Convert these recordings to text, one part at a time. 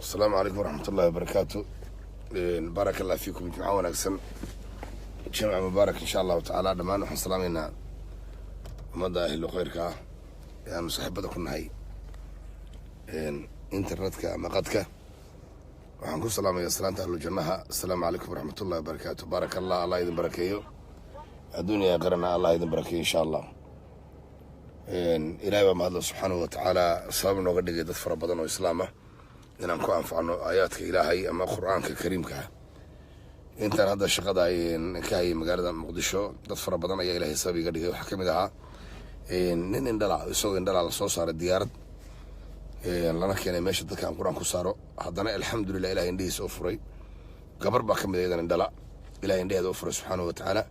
السلام عليكم ورحمة الله وبركاته. بارك الله فيكم جماعة ونكسن جمع مبارك إن شاء الله تعالى. دمان وحن سلامينا ومدى أهل خيرك يعني صاحبتكم هاي إنترنتك مقدك وحنكون سلام يا سلامة أهل الجنة. السلام عليكم ورحمة الله وبركاته. بارك الله، الله يدن بركيه الدنيا قرنا، الله يدن بركيه إن شاء الله. إلهي وما الله سبحانه وتعالى صابنا وقد قد فر بدن وإسلامه inaan ku anfacno aayaadka ilaahay ama qur-aanka kariimka ah. intaan hadda shaqada ka hayay magaalada muqdisho dad fara badan ayaa ilaahay sabab iga dhigay. waxaa ka mid ahaa nin isagoo indhala la soo saaray diyaarad lana keenay meesha dadka aan qur-aan ku saaro. haddana alxamdulilah ilahay indhihiisa u furay. gabar baa ka mid ah iyadan indhala, ilahay indhaheeda u furay subxaanahu watacaala.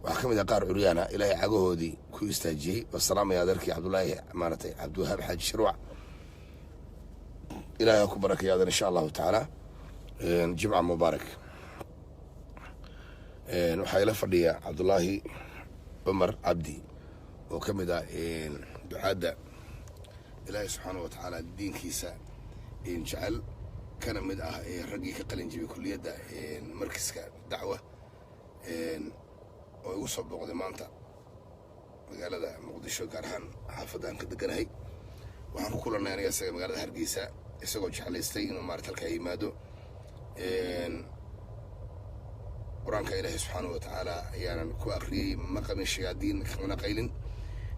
waxaa ka mid ah qaar curyaana ilaahay cagahoodii ku istaajiyey. wasalaamaya adeerkii cabdulaahi maaragtay cabdiwahaab xaaji shirwac, إلهي أكو بركة يا إن شاء الله تعالى. جمعة مبارك. وحيلا فردية عبد الله عمر عبدي وكمدا دعاء إلهي سبحانه وتعالى الدين كيسا إن جعل كان مدى رقيق قلن جبي كلية مركز دعوة ويوصل بغضي مانتا مقالة دا مقدشو كارهان حافظان كدقنهي وحن كلنا يعني يساق مقالة هرقيسا isagoo jeclaystay inuu maarta halkaa yimaado. qur-aanka ilaahay subxaanahu watacaala ayaanan ku akhriyey maqamin shayaadiin kamana qaylin,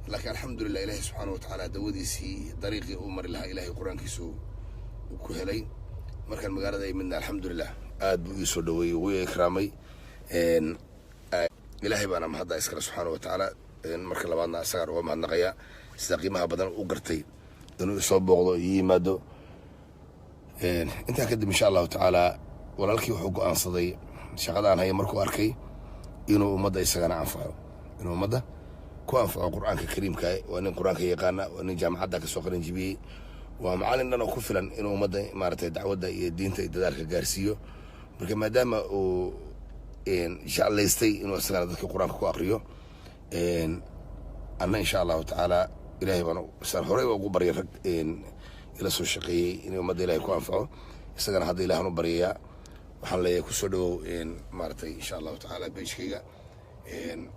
laakiin alxamdulilah ilaahay subxaanahu watacaala dawadiisii dariiqii uu mari lahaa ilaahay qur-aankiisu uu ku helay. markaan magaalada imidna alxamdulilah aad buu ii soo dhaweeyey, wuu ikraamay. ilaahay baana mahadda iskale subxaanahu watacaala. marka labaadna isagaan uga mahadnaqayaa sida qiimaha badan u gartay inuu isoo booqdo iyo yimaado. intaa kadib insha allahu tacaalaa walaalkii wuxuu go'aansaday shaqadaan haya markuu arkay inuu ummadda isagana anfaco, inuu ummadda ku anfaco qur-aanka kariimka. waa nin qur-aanka yaqaana, waa nin jaamacadda kasoo qalin jibiyey, waa macallin dhan oo ku filan inuu ummadda maaragtay dacwadda iyo diinta iyo dadaalka gaarsiiyo. marka maadaama uu jeclaystay inuu isagana dadka qur-aanka ku akriyo, anna insha allahu tacaalaa ilaahay baan saan horey ugu baryay rag ila soo shaqeeyey inuu ummadda ilaahay ku anfaco. isagana hadda ilaahan u baryayaa. waxaan leeyahay kusoo dhawow maaragtay insha allahu tacaala beejkayga.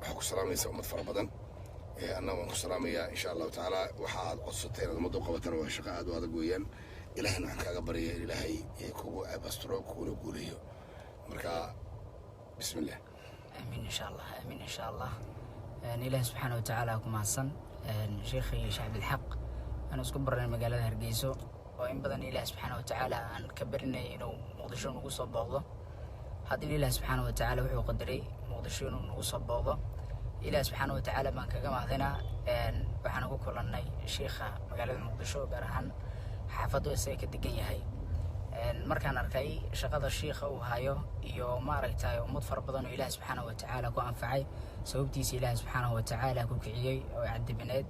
waxaa ku salaamaysa ummad fara badan, anna waan ku salaamayaa insha allahu tacaala. waxa aad codsatay inaad ummadda u qabatana waa shaqo aad u adag weeyaan. ilaahayna waxaan kaaga baryaya in ilaahay kugu abasturo kuguna guuleeyo. marka bismillah. amiin insha allah, amiin insha allah. ilaahay subxaanahu watacaala ku mahadsan. sheekhay shacbilxaq أنا أسكت برا المجال هرجيسو وإن بدن إله سبحانه وتعالى أن كبرنا إنه مقدشون نقص بعضه. هذا إله سبحانه وتعالى وحي قدري مقدشون نقص بعضه. إله سبحانه وتعالى ما كجمع ذنا وحنا كل الناي شيخة مجال المقدشون برهن حفظوا السيك الدقيقة هاي مركان أركي شقد الشيخ وهايو يوم ما ركتاي ومضفر بدن إله سبحانه وتعالى كأنفعي سوبتيس إله سبحانه وتعالى كوكعي أو يعد بناد.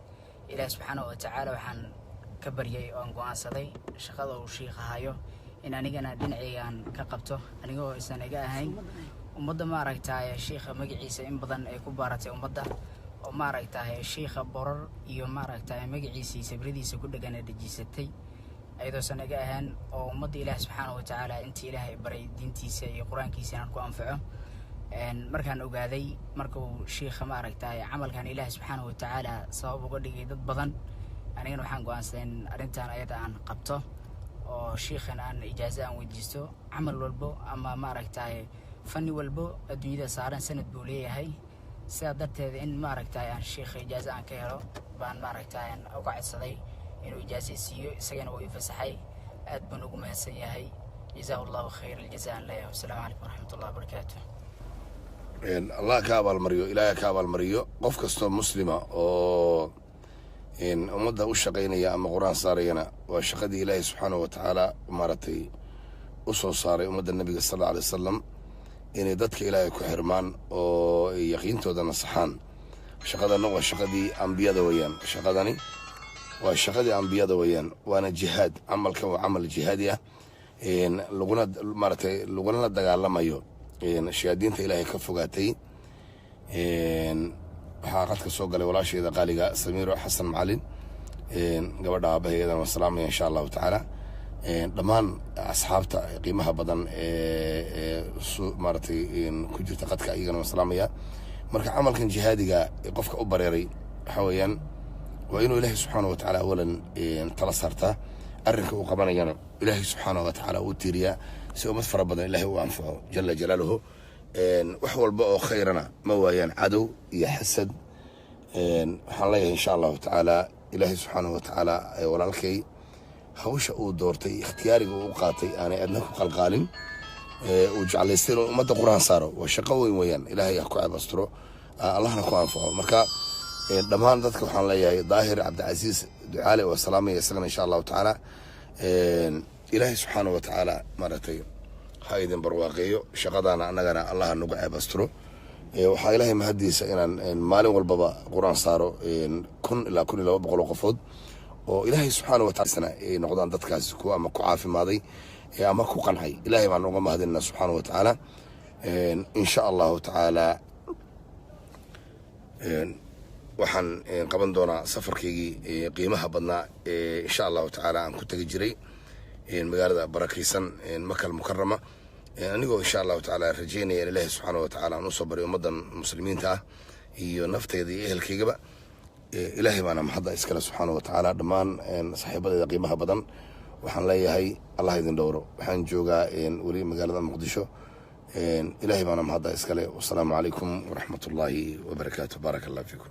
إله سبحانه وتعالى وحن كبريي أن قوانصدي شقده وشيخ هايو إن أنا جنا دنعي عن كقبته أنا جو إنسان جاهين ومضى ما رأيته الشيخ مجلس إن بدن كبارة ومضى وما رأيته الشيخ برر يوم ما رأيته مجلس سبردي سكود جنا دجيستي أيضا سنة جاهن ومضى إله سبحانه وتعالى أنت إله بري دينتي سي قرآن كيسي عن قوانفعه markaan ogaaday markuu sheekha maaragtay camalkan ilaahay subxaanahu watacaala sabab uga dhigay dad badan, anigana waxaan go'aansaday in arrintan ayada aan qabto oo sheekhan aan ijaazo aan weydiisto. camal walbo ama maaragtay fanni walbo adduunyada saaran sanad buu leeyahay. sidaa darteed in maaragtay aan sheekha ijaazo aan ka helo baan maaragtay uga codsaday inuu ijaazo siiyo. isagana wuu i fasaxay. aad baan ugu mahadsan yahay. jazaahu allahu khayr aljazaa. wasalaamu calaykum waraxmatullahi wabarakaatuh. allah ka abaalmariyo, ilaahay ka abaalmariyo qof kastoo muslima oo ummadda u shaqaynaya ama qur-aan saarayana. waa shaqadii ilaahay subxaanahu watacaala maaragtay u soo saaray ummadda nabiga sal alla alay wasalam inay dadka ilaahay ku xirmaan oo ay yaqiintooda nasaxaan. shaqadana waa shaqadii ambiyada weeyaan. shaqadani waa shaqadii ambiyada weeyaan, waana jihaad. camalkan waa camal jihaadi ah laguna maaragtay laguna la dagaalamayo shayaadiinta ilaahay ka fogaatay. waxaa qadka soo galay walaasheeda qaaliga samiiro xasan macalin gabadha aabaheedan waa salaamaya insha allahu tacaala. dhammaan asxaabta qiimaha badan maaragtay ku jirta qadka iyagana waan salaamaya marka camalkan jihaadiga qofka u bareeray waxa weeyaan waa inuu ilaahay subxaanahu watacaala awalan tala saartaa arrinka uu qabanayana ilaahay subxaanahu watacaala uu tiiriyaa si ummad fara badan ilaahay u anfaco jala jalaaluhu wax walba oo khayrana ma waayaan cadow iyo xasad waxaan leeyahay insha allahu tacaala ilaahay subxaanahu watacaala walaalkay hawsha uu doortay ikhtiyaariga uu qaatay aanay adna ku qalqaalin uu jeclaystay inuu ummadda quraan saaro waa shaqo weyn weeyaan ilaahay ha ku cabastiro allahna ku anfaco marka dhammaan dadka waxaan leeyahay daahir cabdicasiis ducaale waa salaamaya isagana insha allahu tacaala ilaahay subxaanahu watacaala maaragtay ha idin barwaaqeeyo shaqadaana annagana allah nagu cabastiro waxaa ilaahay mahadiisa inaan maalin walbaba quraan saaro 1,000 ilaa 1,200 qofood oo ilaahay subxaanahu watacaala ay noqdaan dadkaasi kuwa ama ku caafimaaday ama ku qancay ilaahay baan uga mahadinaa subxaanahu watacaala insha allahu tacaala waxaan qaban doonaa safarkaygii qiimaha badnaa insha allahu tacaala aan ku tegi jiray magaalada barakaysan makal mukarama anigoo insha allahu tacaala rajeynaya in ilaahay subxaanahu watacaala aan usoo baray ummaddan muslimiinta ah iyo nafteyda iyo ehelkaygaba ilaahay baana mahadda iskale subxaanahu watacaala dhammaan saaxiibadeeda qiimaha badan waxaan leeyahay allah idin dhowro waxaan joogaa weli magaalada muqdisho ilaahay baana mahadda iskale wasalaamu calaykum waraxmatullaahi wabarakaatu baaraka allah fiikum